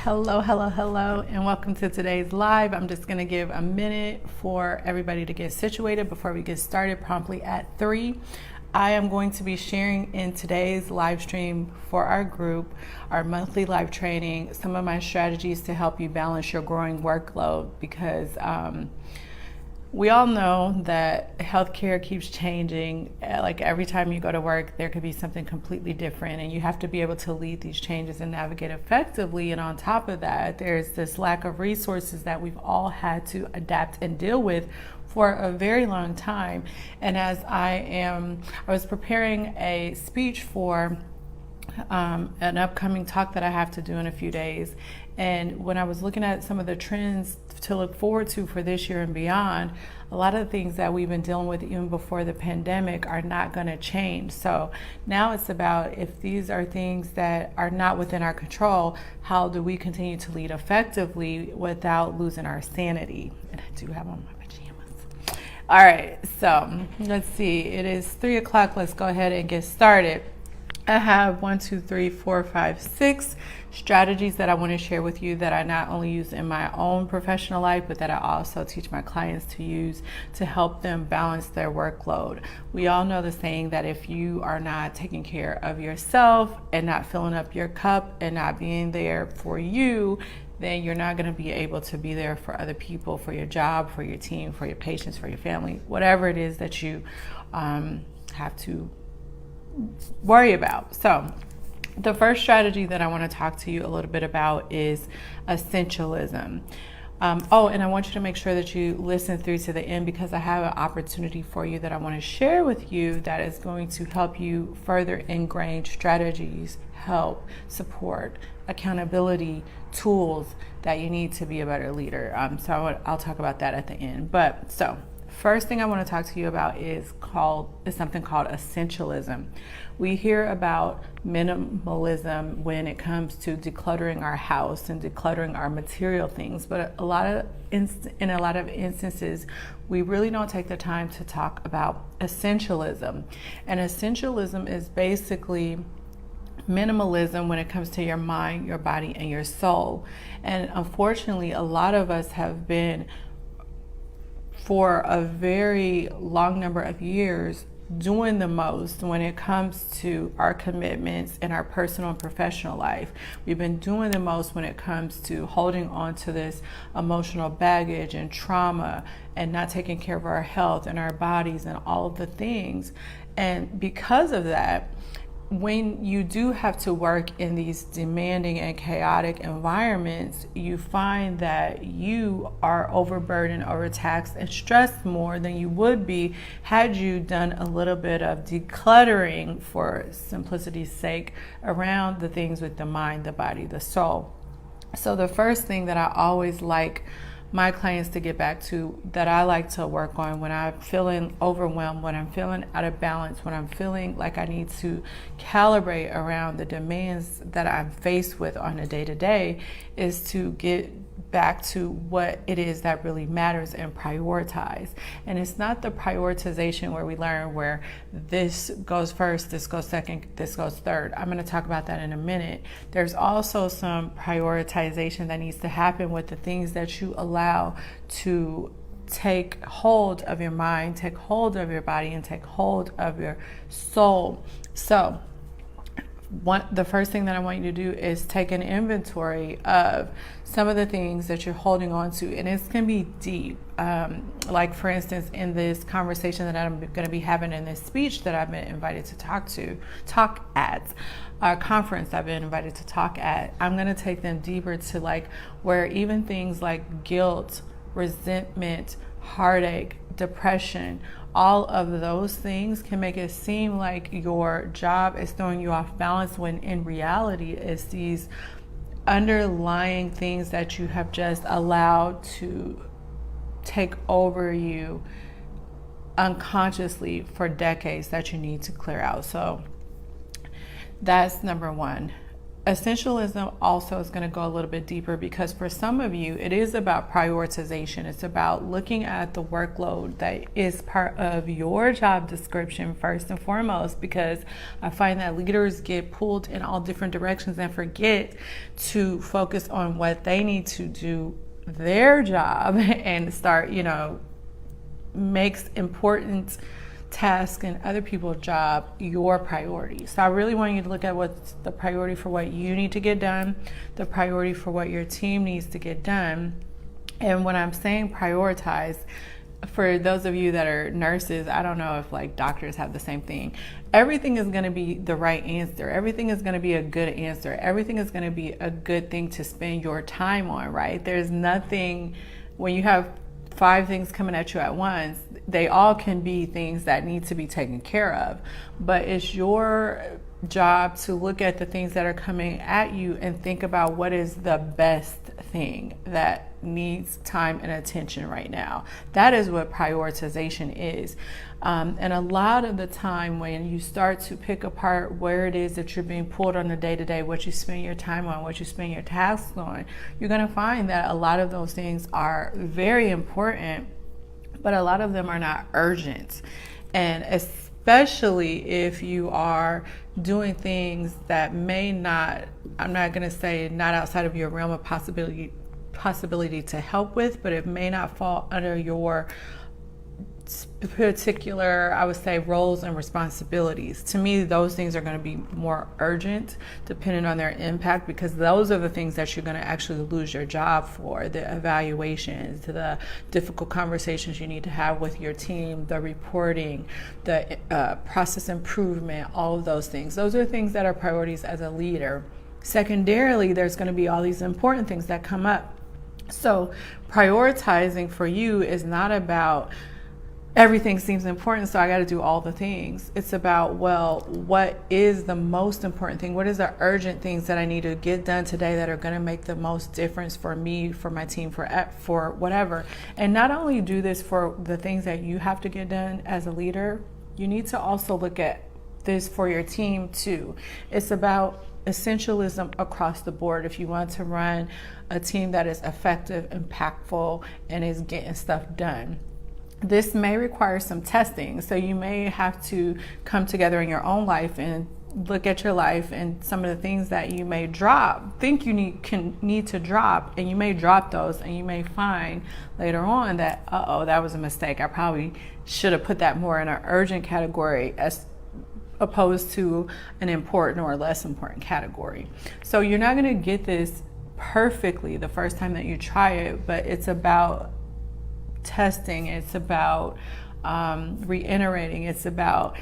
Hello, and welcome to today's live. I'm just going to give a minute for everybody to get situated before we get started promptly at 3. I am going to be sharing in today's live stream for our group, our monthly live training, some of my strategies to help you balance your growing workload because we all know that healthcare keeps changing. Like every time you go to work, there could be something completely different, and you have to be able to lead these changes and navigate effectively. And on top of that, there's this lack of resources that we've all had to adapt and deal with for a very long time. And as I was preparing a speech for an upcoming talk that I have to do in a few days. And when I was looking at some of the trends to look forward to for this year and beyond, a lot of the things that we've been dealing with even before the pandemic are not going to change. So now it's about, if these are things that are not within our control, how do we continue to lead effectively without losing our sanity? And I do have on my pajamas. All right, so let's see. It is 3 o'clock. Let's go ahead and get started. I have 6 strategies that I want to share with you that I not only use in my own professional life, but that I also teach my clients to use to help them balance their workload. We all know the saying that if you are not taking care of yourself and not filling up your cup and not being there for you, then you're not going to be able to be there for other people, for your job, for your team, for your patients, for your family, whatever it is that you have to worry about. So the first strategy that I want to talk to you a little bit about is essentialism. And I want you to make sure that you listen through to the end, because I have an opportunity for you that I want to share with you that is going to help you further ingrain strategies, help, support, accountability, tools that you need to be a better leader. So I'll talk about that at the end. First thing I want to talk to you about is something called essentialism. We hear about minimalism when it comes to decluttering our house and decluttering our material things, but in a lot of instances, we really don't take the time to talk about essentialism. And essentialism is basically minimalism when it comes to your mind, your body, and your soul. And unfortunately, a lot of us have been, for a very long number of years, doing the most when it comes to our commitments in our personal and professional life. We've been doing the most when it comes to holding on to this emotional baggage and trauma and not taking care of our health and our bodies and all of the things. And because of that, when you do have to work in these demanding and chaotic environments, you find that you are overburdened, overtaxed, and stressed more than you would be had you done a little bit of decluttering, for simplicity's sake, around the things with the mind, the body, the soul. So the first thing that I always like my clients to get back to, that I like to work on when I'm feeling overwhelmed, when I'm feeling out of balance, when I'm feeling like I need to calibrate around the demands that I'm faced with on a day-to-day, is to get back to what it is that really matters and prioritize. And it's not the prioritization where we learn where this goes first, this goes second, this goes third. I'm going to talk about that in a minute. There's also some prioritization that needs to happen with the things that you allow to take hold of your mind, take hold of your body, and take hold of your soul. So the first thing that I want you to do is take an inventory of some of the things that you're holding on to, and it can be deep. Like for instance, in this conversation that I'm going to be having in this speech that I've been invited to talk at a conference I've been invited to talk at, I'm going to take them deeper to like where even things like guilt, resentment, heartache, depression, all of those things can make it seem like your job is throwing you off balance, when in reality it's these underlying things that you have just allowed to take over you unconsciously for decades that you need to clear out. So that's number one. Essentialism also is going to go a little bit deeper, because for some of you, it is about prioritization. It's about looking at the workload that is part of your job description first and foremost, because I find that leaders get pulled in all different directions and forget to focus on what they need to do their job and start, makes important task and other people's job your priority. So I really want you to look at what's the priority for what you need to get done, the priority for what your team needs to get done. And when I'm saying prioritize, for those of you that are nurses, I don't know if like doctors have the same thing. Everything is going to be the right answer. Everything is going to be a good answer. Everything is going to be a good thing to spend your time on, right? There's nothing, when you have 5 things coming at you at once, they all can be things that need to be taken care of. But it's your job to look at the things that are coming at you and think about what is the best thing that needs time and attention right now. That is what prioritization is. And a lot of the time when you start to pick apart where it is that you're being pulled on the day-to-day, what you spend your time on, what you spend your tasks on, you're going to find that a lot of those things are very important, but a lot of them are not urgent. And especially if you are doing things that may not, I'm not going to say not outside of your realm of possibility to help with, but it may not fall under your particular, I would say, roles and responsibilities. To me, those things are going to be more urgent depending on their impact, because those are the things that you're going to actually lose your job for: the evaluations, the difficult conversations you need to have with your team, the reporting, the process improvement, all of those things. Those are things that are priorities as a leader. Secondarily, there's going to be all these important things that come up. So prioritizing for you is not about everything seems important, so I got to do all the things. It's about, well, what is the most important thing? What is the urgent things that I need to get done today that are going to make the most difference for me, for my team, for whatever? And not only do this for the things that you have to get done as a leader, you need to also look at this for your team too. It's about essentialism across the board. If you want to run a team that is effective, impactful, and is getting stuff done, this may require some testing. So you may have to come together in your own life and look at your life and some of the things that you may think you need to drop, and you may drop those, and you may find later on that, that was a mistake. I probably should have put that more in an urgent category as opposed to an important or less important category. So you're not going to get this perfectly the first time that you try it, but it's about testing. It's about reiterating. It's about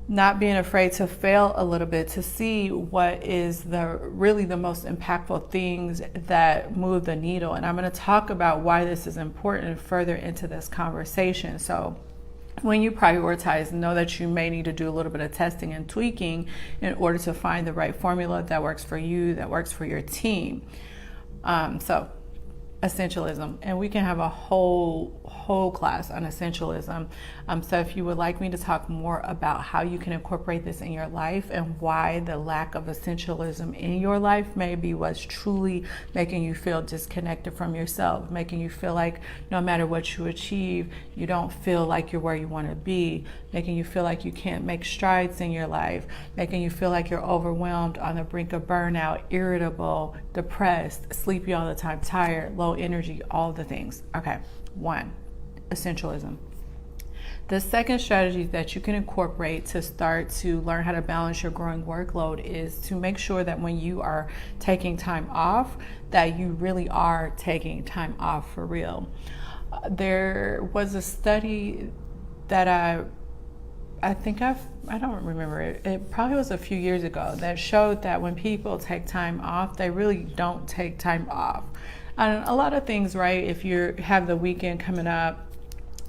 not being afraid to fail a little bit to see what is really the most impactful things that move the needle. And I'm going to talk about why this is important further into this conversation. So when you prioritize, know that you may need to do a little bit of testing and tweaking in order to find the right formula that works for you, that works for your team. So essentialism, and we can have a whole class on essentialism. So if you would like me to talk more about how you can incorporate this in your life and why the lack of essentialism in your life may be what's truly making you feel disconnected from yourself, making you feel like no matter what you achieve, you don't feel like you're where you want to be, making you feel like you can't make strides in your life, making you feel like you're overwhelmed, on the brink of burnout, irritable, depressed, sleepy all the time, tired, low energy, all the things. Okay, 1, essentialism. The second strategy that you can incorporate to start to learn how to balance your growing workload is to make sure that when you are taking time off, that you really are taking time off for real. There was a study that I don't remember it. It probably was a few years ago, that showed that when people take time off, they really don't take time off. And a lot of things, right? If you have the weekend coming up,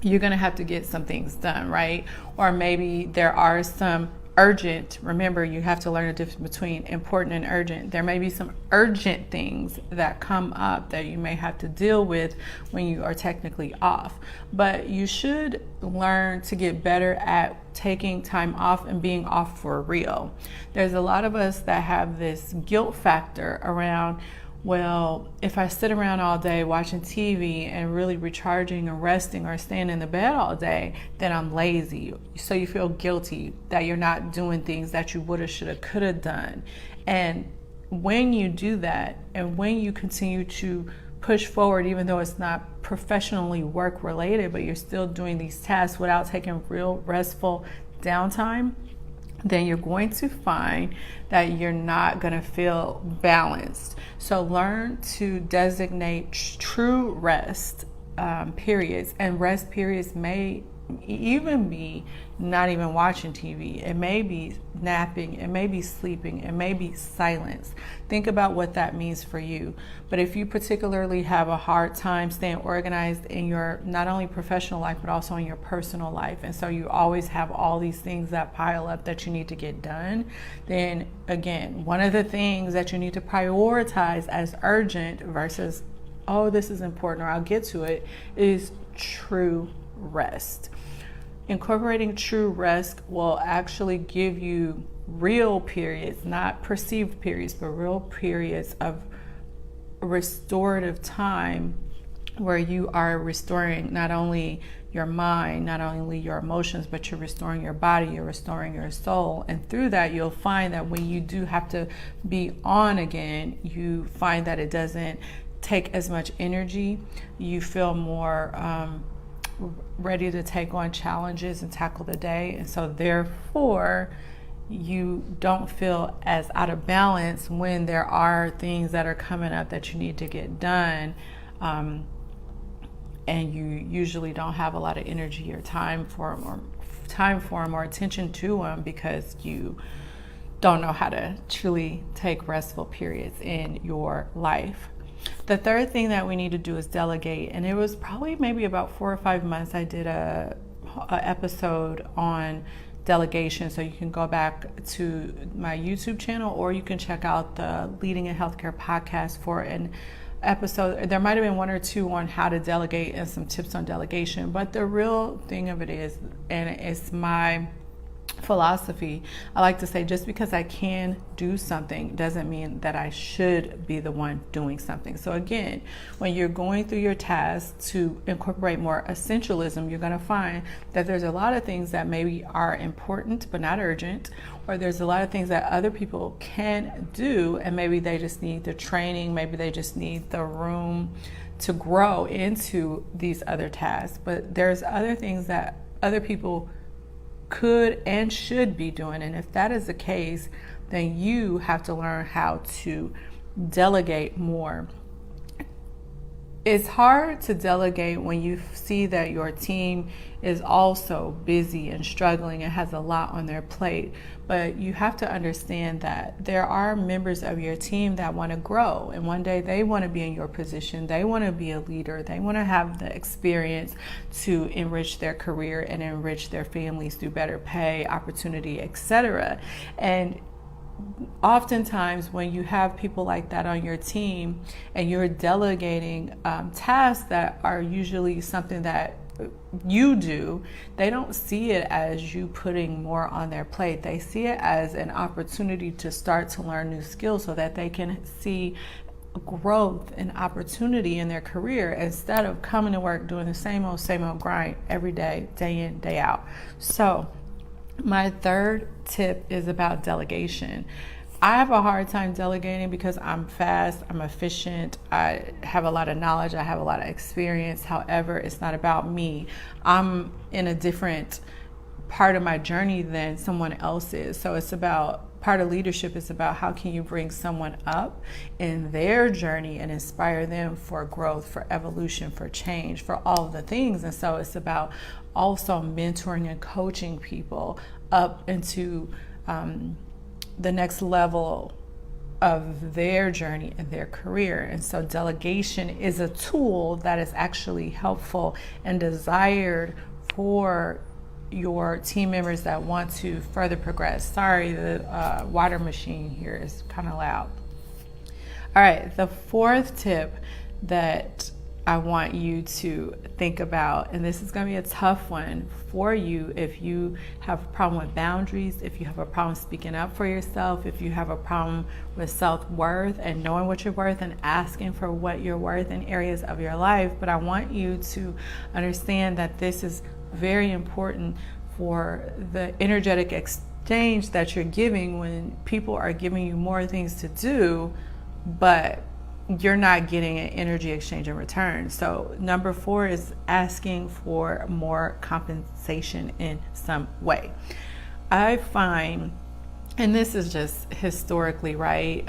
you're going to have to get some things done, right? Or maybe there are some urgent. Remember, you have to learn the difference between important and urgent. There may be some urgent things that come up that you may have to deal with when you are technically off, but you should learn to get better at taking time off and being off for real. There's a lot of us that have this guilt factor around, well, if I sit around all day watching TV and really recharging and resting or staying in the bed all day, then I'm lazy. So you feel guilty that you're not doing things that you woulda, shoulda, coulda done. And when you do that, and when you continue to push forward, even though it's not professionally work related, but you're still doing these tasks without taking real restful downtime, then you're going to find that you're not going to feel balanced. So learn to designate true rest periods, and rest periods may even be not even watching TV. It may be napping, it may be sleeping, it may be silence. Think about what that means for you. But if you particularly have a hard time staying organized in your not only professional life but also in your personal life, and so you always have all these things that pile up that you need to get done, then again, one of the things that you need to prioritize as urgent versus, oh, this is important or I'll get to it, is true rest. Incorporating true rest will actually give you real periods, not perceived periods, but real periods of restorative time where you are restoring not only your mind, not only your emotions, but you're restoring your body, you're restoring your soul. And through that, you'll find that when you do have to be on again, you find that it doesn't take as much energy. You feel more ready to take on challenges and tackle the day, and so therefore you don't feel as out of balance when there are things that are coming up that you need to get done, and you usually don't have a lot of energy or time for them or attention to them because you don't know how to truly take restful periods in your life. The third thing that we need to do is delegate, and it was probably maybe about 4 or 5 months I did a episode on delegation, so you can go back to my YouTube channel or you can check out the Leading in Healthcare podcast for an episode. There might have been 1 or 2 on how to delegate and some tips on delegation, but the real thing of it is, and it's my philosophy, I like to say, just because I can do something doesn't mean that I should be the one doing something. So again, when you're going through your tasks to incorporate more essentialism, you're going to find that there's a lot of things that maybe are important but not urgent, or there's a lot of things that other people can do and maybe they just need the training, maybe they just need the room to grow into these other tasks. But there's other things that other people could and should be doing, and if that is the case, then you have to learn how to delegate more. It's hard to delegate when you see that your team is also busy and struggling and has a lot on their plate, but you have to understand that there are members of your team that want to grow, and one day they want to be in your position, they want to be a leader, they want to have the experience to enrich their career and enrich their families through better pay, opportunity, etc. And oftentimes when you have people like that on your team and you're delegating tasks that are usually something that you do, they don't see it as you putting more on their plate. They see it as an opportunity to start to learn new skills so that they can see growth and opportunity in their career instead of coming to work doing the same old grind every day, day in, day out. So my third tip is about delegation. I have a hard time delegating because I'm fast, I'm efficient, I have a lot of knowledge, I have a lot of experience. However, it's not about me. I'm in a different part of my journey than someone else is. So it's about, part of leadership is about how can you bring someone up in their journey and inspire them for growth, for evolution, for change, for all of the things. And so it's about also mentoring and coaching people up into the next level of their journey and their career. And so delegation is a tool that is actually helpful and desired for your team members that want to further progress. Sorry, the water machine here is kind of loud. All right, the fourth tip that I want you to think about, and this is going to be a tough one for you if you have a problem with boundaries, if you have a problem speaking up for yourself, if you have a problem with self-worth and knowing what you're worth and asking for what you're worth in areas of your life. But I want you to understand that this is very important for the energetic exchange that you're giving when people are giving you more things to do, but you're not getting an energy exchange in return. So number 4 is asking for more compensation in some way. I find, and this is just historically, right?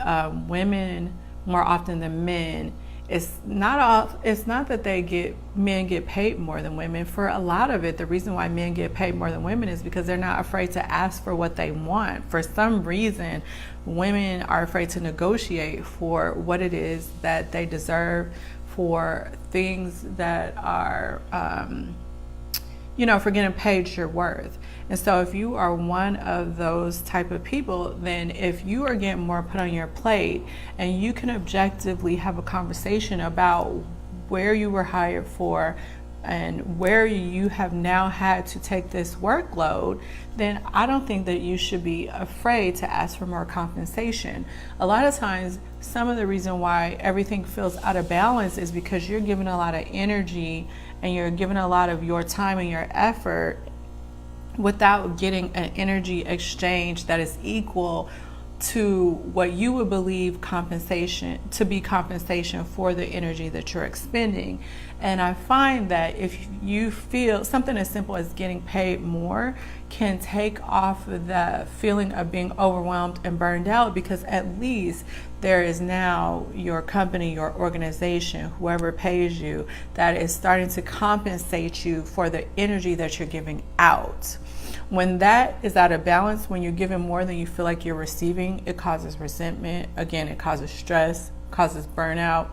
Women more often than men, it's not that men get paid more than women. For a lot of it, the reason why men get paid more than women is because they're not afraid to ask for what they want. For some reason, women are afraid to negotiate for what it is that they deserve, for things that are, for getting paid your worth. And so if you are one of those type of people, then if you are getting more put on your plate and you can objectively have a conversation about where you were hired for and where you have now had to take this workload, then I don't think that you should be afraid to ask for more compensation. A lot of times, some of the reason why everything feels out of balance is because you're giving a lot of energy and you're giving a lot of your time and your effort without getting an energy exchange that is equal to what you would believe compensation to be compensation for the energy that you're expending. And I find that if you feel something as simple as getting paid more can take off the feeling of being overwhelmed and burned out, because at least there is now your company, your organization, whoever pays you, that is starting to compensate you for the energy that you're giving out. When that is out of balance, when you're giving more than you feel like you're receiving, it causes resentment. Again, it causes stress, causes burnout,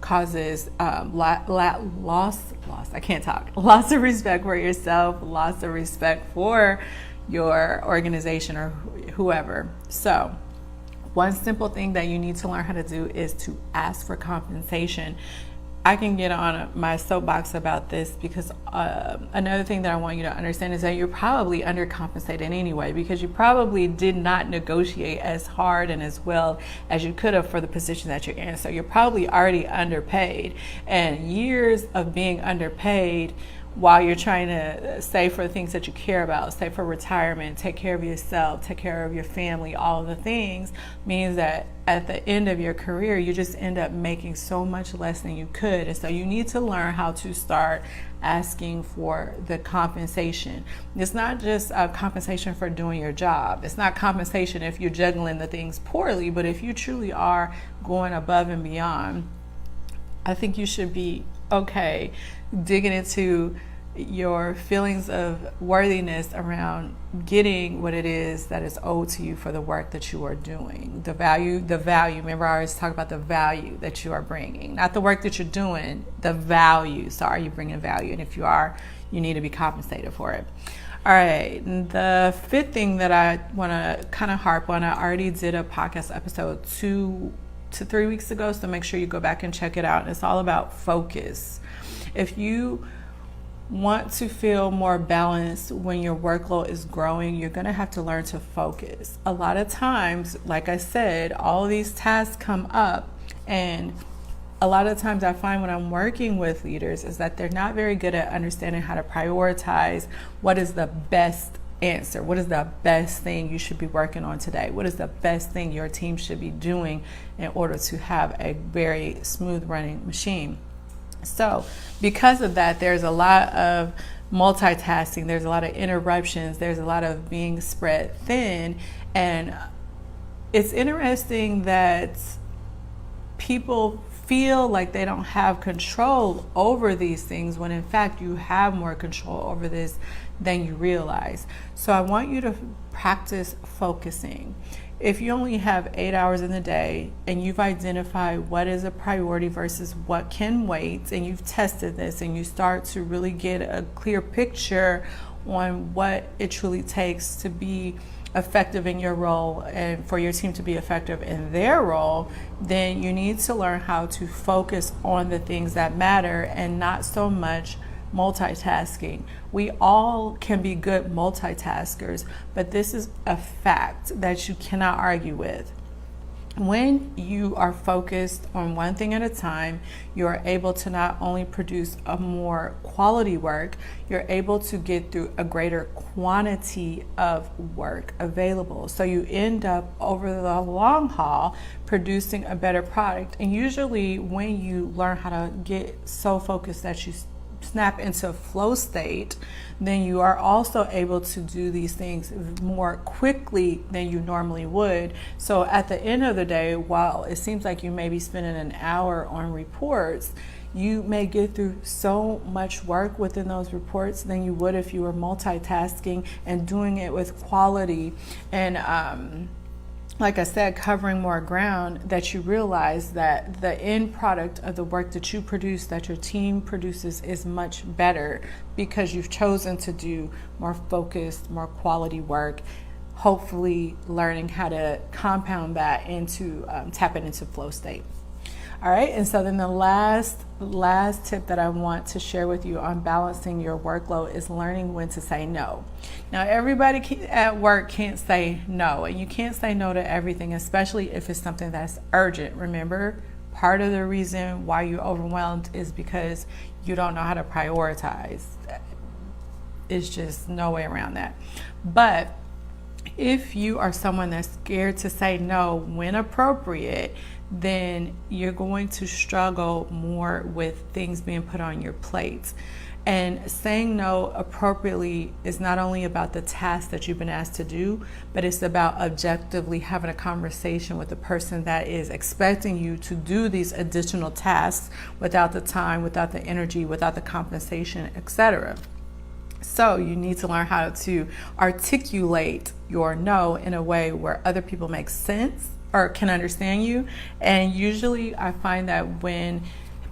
causes loss of respect for yourself, loss of respect for your organization or whoever. So one simple thing that you need to learn how to do is to ask for compensation. I can get on my soapbox about this because another thing that I want you to understand is that you're probably undercompensated anyway, because you probably did not negotiate as hard and as well as you could have for the position that you're in. So you're probably already underpaid, and years of being underpaid while you're trying to save for the things that you care about, save for retirement, take care of yourself, take care of your family, all of the things, means that at the end of your career, you just end up making so much less than you could. And so you need to learn how to start asking for the compensation. It's not just a compensation for doing your job. It's not compensation if you're juggling the things poorly, but if you truly are going above and beyond, I think you should be okay digging into your feelings of worthiness around getting what it is that is owed to you for the work that you are doing. The value, remember I always talk about the value that you are bringing, not the work that you're doing, the value. So are you bringing value? And if you are, you need to be compensated for it. All right, the fifth thing that I want to kind of harp on, I already did a podcast episode 2 to 3 weeks ago, so make sure you go back and check it out. And it's all about focus. If you want to feel more balanced when your workload is growing, you're going to have to learn to focus. A lot of times, like I said, all of these tasks come up, and a lot of times I find when I'm working with leaders is that they're not very good at understanding how to prioritize what is the best answer, what is the best thing you should be working on today, what is the best thing your team should be doing in order to have a very smooth running machine. So because of that, there's a lot of multitasking, there's a lot of interruptions, there's a lot of being spread thin. And it's interesting that people feel like they don't have control over these things when in fact you have more control over this than you realize. So I want you to practice focusing. If you only have 8 hours in the day and you've identified what is a priority versus what can wait, and you've tested this and you start to really get a clear picture on what it truly takes to be effective in your role and for your team to be effective in their role, then you need to learn how to focus on the things that matter and not so much multitasking. We all can be good multitaskers, but this is a fact that you cannot argue with. When you are focused on one thing at a time, you're able to not only produce a more quality work, you're able to get through a greater quantity of work available. So you end up over the long haul producing a better product. And usually when you learn how to get so focused that you snap into flow state, then you are also able to do these things more quickly than you normally would. So at the end of the day, while it seems like you may be spending an hour on reports, you may get through so much work within those reports than you would if you were multitasking and doing it with quality and like I said, covering more ground, that you realize that the end product of the work that you produce, that your team produces, is much better because you've chosen to do more focused, more quality work, hopefully learning how to compound that into, tap it into flow state. All right, and so then the last tip that I want to share with you on balancing your workload is learning when to say no. Now, everybody at work can't say no, and you can't say no to everything, especially if it's something that's urgent. Remember, part of the reason why you're overwhelmed is because you don't know how to prioritize. It's just no way around that. But if you are someone that's scared to say no when appropriate, then you're going to struggle more with things being put on your plate. And saying no appropriately is not only about the task that you've been asked to do, but it's about objectively having a conversation with the person that is expecting you to do these additional tasks without the time, without the energy, without the compensation, etc. So you need to learn how to articulate your no in a way where other people make sense or can understand you. And usually I find that when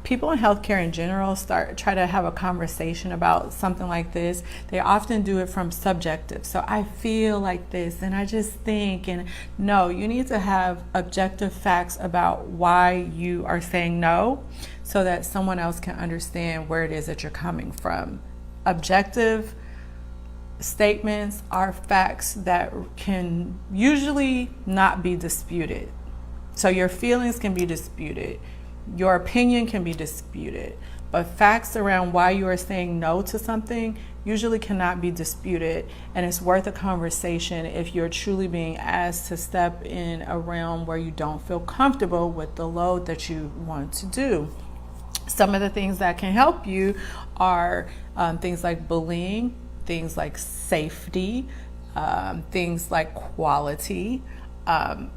people in healthcare in general try to have a conversation about something like this, they often do it from subjective. So I feel like this and I just think, and no, you need to have objective facts about why you are saying no so that someone else can understand where it is that you're coming from. Objective statements are facts that can usually not be disputed. So your feelings can be disputed, your opinion can be disputed, but facts around why you are saying no to something usually cannot be disputed, and it's worth a conversation if you're truly being asked to step in a realm where you don't feel comfortable with the load that you want to do. Some of the things that can help you are things like bullying, things like safety, things like quality.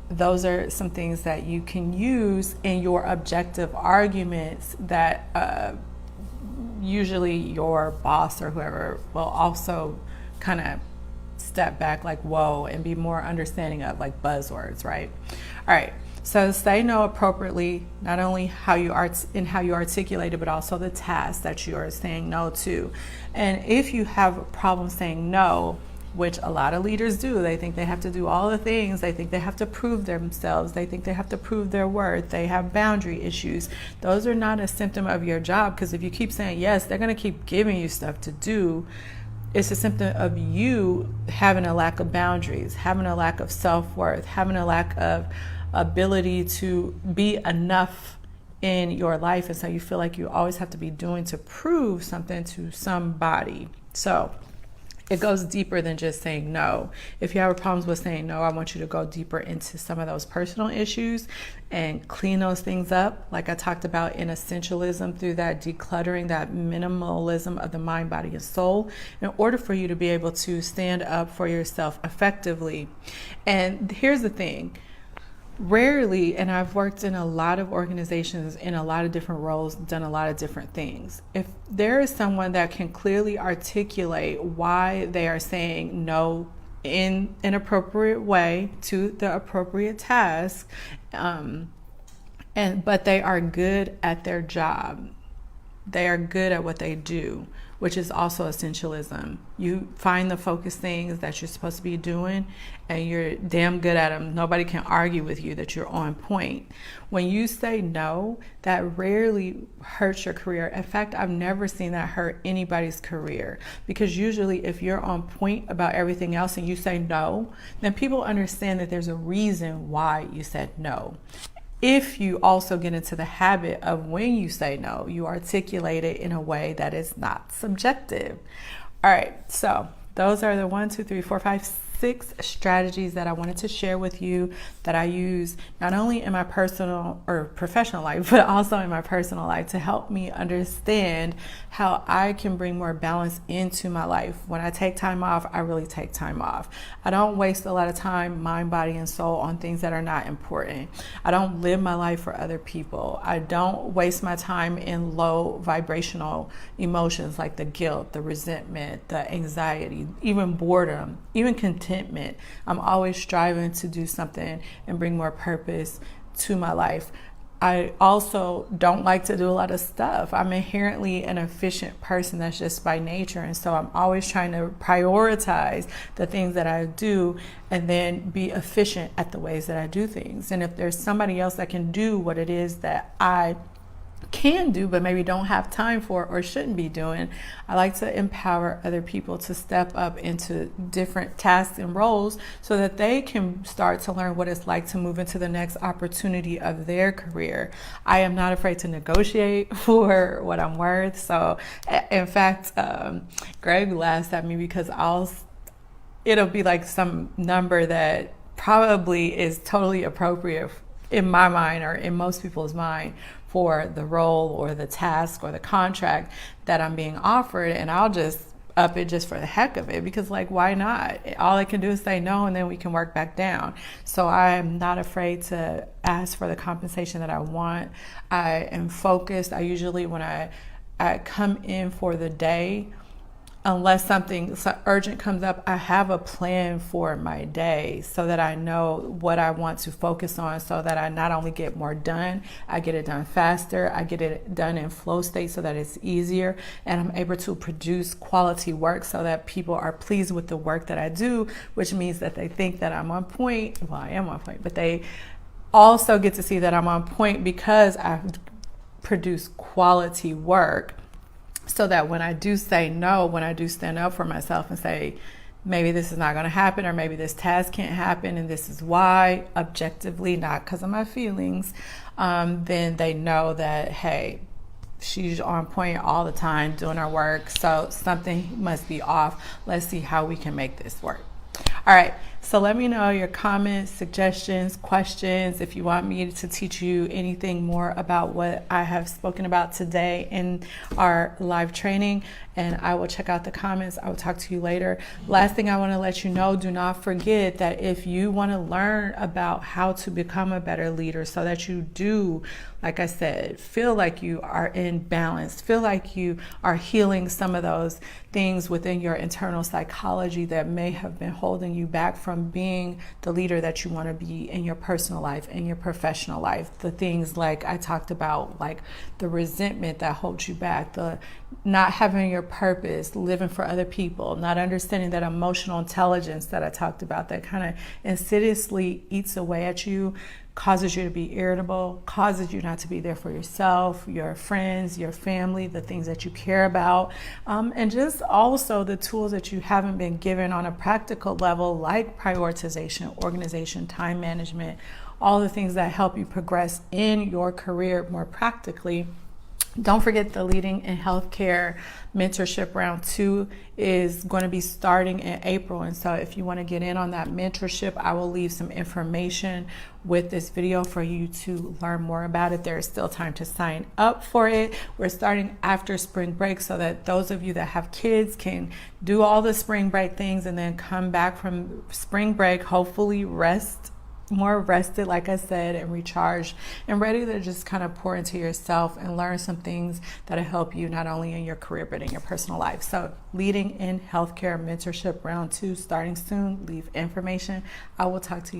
Those are some things that you can use in your objective arguments that usually your boss or whoever will also kind of step back like, whoa, and be more understanding of, like buzzwords, right? All right. So say no appropriately, not only how you articulate it, but also the task that you are saying no to. And if you have a problem saying no, which a lot of leaders do, they think they have to do all the things, they think they have to prove themselves, they think they have to prove their worth, they have boundary issues. Those are not a symptom of your job, because if you keep saying yes, they're going to keep giving you stuff to do. It's a symptom of you having a lack of boundaries, having a lack of self-worth, having a lack of ability to be enough in your life, and so you feel like you always have to be doing to prove something to somebody. So it goes deeper than just saying no. If you have problems with saying no, I want you to go deeper into some of those personal issues and clean those things up, like I talked about in essentialism, through that decluttering, that minimalism of the mind, body, and soul, in order for you to be able to stand up for yourself effectively. And here's the thing. Rarely, and I've worked in a lot of organizations in a lot of different roles, done a lot of different things. If there is someone that can clearly articulate why they are saying no in an appropriate way to the appropriate task, but they are good at their job. They are good at what they do, which is also essentialism. You find the focused things that you're supposed to be doing, and you're damn good at them. Nobody can argue with you that you're on point. When you say no, that rarely hurts your career. In fact, I've never seen that hurt anybody's career, because usually if you're on point about everything else and you say no, then people understand that there's a reason why you said no. If you also get into the habit of when you say no, you articulate it in a way that is not subjective. All right, so those are the 1, 2, 3, 4, 5, 6 strategies that I wanted to share with you that I use not only in my personal or professional life, but also in my personal life to help me understand how I can bring more balance into my life. When I take time off, I really take time off. I don't waste a lot of time, mind, body, and soul on things that are not important. I don't live my life for other people. I don't waste my time in low vibrational emotions like the guilt, the resentment, the anxiety, even boredom, even contentment. I'm always striving to do something and bring more purpose to my life. I also don't like to do a lot of stuff. I'm inherently an efficient person. That's just by nature. And so I'm always trying to prioritize the things that I do and then be efficient at the ways that I do things. And if there's somebody else that can do what it is that I can do but maybe don't have time for or shouldn't be doing, I like to empower other people to step up into different tasks and roles so that they can start to learn what it's like to move into the next opportunity of their career. I am not afraid to negotiate for what I'm worth. So in fact, Greg laughs at me because it'll be like some number that probably is totally appropriate in my mind or in most people's mind for the role or the task or the contract that I'm being offered, and I'll just up it just for the heck of it, because like, why not? All I can do is say no, and then we can work back down. So I am not afraid to ask for the compensation that I want. I am focused. I usually, when I come in for the day, unless something urgent comes up, I have a plan for my day so that I know what I want to focus on, so that I not only get more done, I get it done faster, I get it done in flow state so that it's easier, and I'm able to produce quality work so that people are pleased with the work that I do, which means that they think that I'm on point. Well, I am on point, but they also get to see that I'm on point because I produce quality work. So that when I do say no, when I do stand up for myself and say, maybe this is not going to happen, or maybe this task can't happen, and this is why, objectively, not because of my feelings, then they know that, hey, she's on point all the time doing her work, so something must be off. Let's see how we can make this work. All right, so let me know your comments, suggestions, questions, if you want me to teach you anything more about what I have spoken about today in our live training, and I will check out the comments. I will talk to you later. Last thing I want to let you know, do not forget that if you want to learn about how to become a better leader so that you do, like I said, feel like you are in balance, feel like you are healing some of those things within your internal psychology that may have been holding you back from being the leader that you want to be in your personal life, in your professional life. The things like I talked about, like the resentment that holds you back, the not having your purpose, living for other people, not understanding that emotional intelligence that I talked about that kind of insidiously eats away at you, causes you to be irritable, causes you not to be there for yourself, your friends, your family, the things that you care about, and just also the tools that you haven't been given on a practical level, like prioritization, organization, time management, all the things that help you progress in your career more practically. Don't forget the Leading in Healthcare Mentorship Round 2 is going to be starting in April. And so if you want to get in on that mentorship, I will leave some information with this video for you to learn more about it. There is still time to sign up for it. We're starting after spring break so that those of you that have kids can do all the spring break things and then come back from spring break, hopefully rest more rested, like I said, and recharged and ready to just kind of pour into yourself and learn some things that'll help you not only in your career but in your personal life. So Leading in Healthcare Mentorship Round 2 starting soon. Leave information. I will talk to you